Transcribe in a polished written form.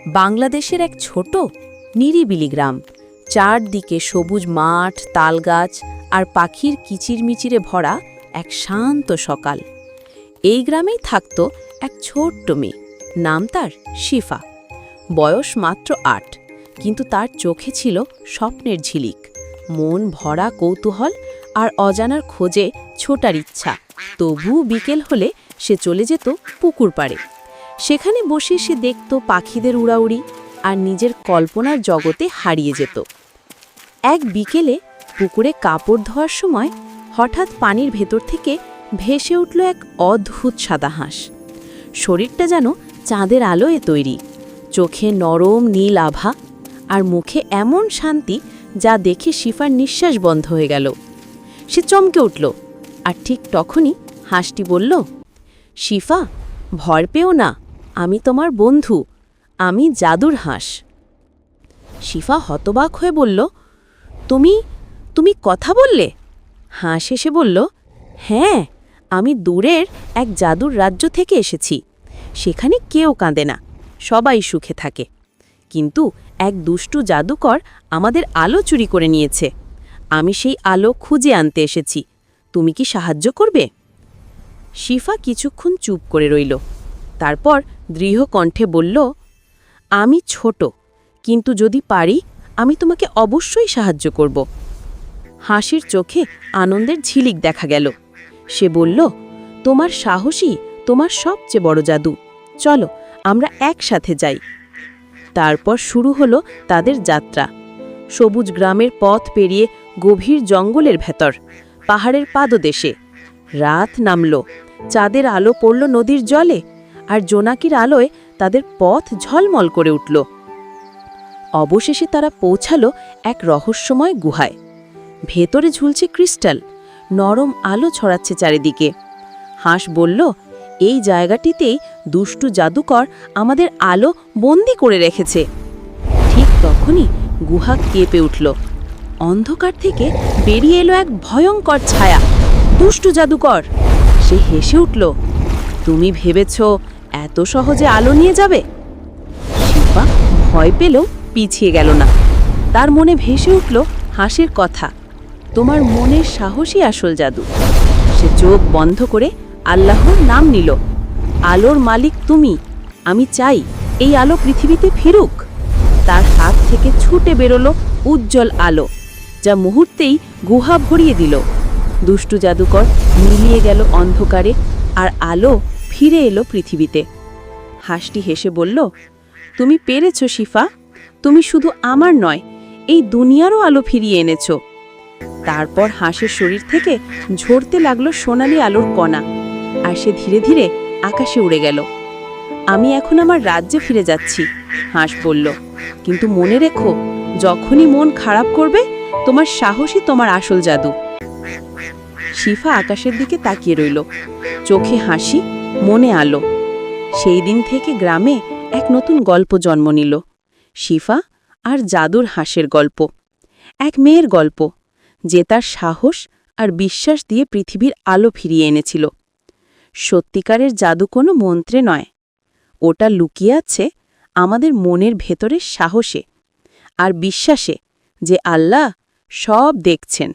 বাংলাদেশের এক ছোট নিরিবিলি গ্রাম, চারদিকে সবুজ মাঠ, তালগাছ আর পাখির কিচিরমিচিরে ভরা এক শান্ত সকাল। এই গ্রামেই থাকত এক ছোট্ট মেয়ে, নাম তার শিফা। বয়স মাত্র ৮, কিন্তু তার চোখে ছিল স্বপ্নের ঝিলিক, মন ভরা কৌতূহল আর অজানার খোঁজে ছোটার ইচ্ছা। তবু বিকেল হলে সে চলে যেত পুকুর পাড়ে। সেখানে বসে সে দেখত পাখিদের উড়াউড়ি আর নিজের কল্পনার জগতে হারিয়ে যেত। এক বিকেলে পুকুরে কাপড় ধোয়ার সময় হঠাৎ পানির ভেতর থেকে ভেসে উঠল এক অদ্ভুত সাদা হাঁস। শরীরটা যেন চাঁদের আলোয় তৈরি, চোখে নরম নীল আভা আর মুখে এমন শান্তি যা দেখে শিফার নিঃশ্বাস বন্ধ হয়ে গেল। সে চমকে উঠল, আর ঠিক তখনই হাঁসটি বলল, শিফা, ভয় পেও না, আমি তোমার বন্ধু, আমি জাদুর হাঁস। শিফা হতবাক হয়ে বলল, তুমি কথা বললে? হাঁস এসে বলল, হ্যাঁ, আমি দূরের এক জাদুর রাজ্য থেকে এসেছি। সেখানে কেউ কাঁদে না, সবাই সুখে থাকে। কিন্তু এক দুষ্টু জাদুকর আমাদের আলো চুরি করে নিয়েছে। আমি সেই আলো খুঁজে আনতে এসেছি। তুমি কি সাহায্য করবে? শিফা কিছুক্ষণ চুপ করে রইল, তারপর দৃঢ় কণ্ঠে বলল, আমি ছোট, কিন্তু যদি পারি আমি তোমাকে অবশ্যই সাহায্য করব। হাসির চোখে আনন্দের ঝিলিক দেখা গেল। সে বলল, তোমার সাহসী তোমার সবচেয়ে বড় জাদু, চলো আমরা একসাথে যাই। তারপর শুরু হলো তাদের যাত্রা। সবুজ গ্রামের পথ পেরিয়ে গভীর জঙ্গলের ভেতর, পাহাড়ের পাদদেশে। রাত নামল, চাঁদের আলো পড়ল নদীর জলে, আর জোনাকির আলোয় তাদের পথ ঝলমল করে উঠল। অবশেষে তারা পৌঁছালো এক রহস্যময় গুহায়। ভেতরে ঝুলছে ক্রিস্টাল, নরম আলো ছড়াচ্ছে চারিদিকে। হাঁস বলল, এই জায়গাটিতেই দুষ্টু জাদুকর আমাদের আলো বন্দি করে রেখেছে। ঠিক তখনই গুহা কেঁপে উঠল। অন্ধকার থেকে বেরিয়ে এলো এক ভয়ঙ্কর ছায়া। দুষ্টু জাদুকর! সে হেসে উঠল, তুমি ভেবেছ এত সহজে আলো নিয়ে যাবে? শিফা ভয় পেলেও পিছিয়ে গেল না। তার মনে ভেসে উঠল হাসির কথা, তোমার মনের সাহসই আসল জাদু। সে চোখ বন্ধ করে আল্লাহর নাম নিল, আলোর মালিক তুমি, আমি চাই এই আলো পৃথিবীতে ফিরুক। তার হাত থেকে ছুটে বেরোলো উজ্জ্বল আলো, যা মুহূর্তেই গুহা ভরিয়ে দিল। দুষ্টু জাদুকর মিলিয়ে গেল অন্ধকারে, আর আলো ফিরে এলো পৃথিবীতে। হাঁসটি হেসে বলল, তুমি পেরেছ শিফা, তুমি শুধু আমার নয়, এই দুনিয়ারও আলো ফিরিয়ে এনেছ। তারপর হাঁসের শরীর থেকে ঝরতে লাগলো সোনালি আলোর কণা, আর সে ধীরে ধীরে আকাশে উড়ে গেল। আমি এখন আমার রাজ্যে ফিরে যাচ্ছি, হাঁস বলল, কিন্তু মনে রেখো, যখনই মন খারাপ করবে, তোমার সাহসই তোমার আসল জাদু। শিফা আকাশের দিকে তাকিয়ে রইল, চোখে হাসি, মনে আলো। সেই দিন থেকে গ্রামে এক নতুন গল্প জন্ম নিল, শিফা আর জাদুর হাঁসের গল্প। এক মেয়ের গল্প, যে তার সাহস আর বিশ্বাস দিয়ে পৃথিবীর আলো ফিরিয়ে এনেছিল। সত্যিকারের জাদু কোনো মন্ত্রে নয়, ওটা লুকিয়ে আছে আমাদের মনের ভেতরের সাহসে আর বিশ্বাসে যে আল্লাহ সব দেখছেন।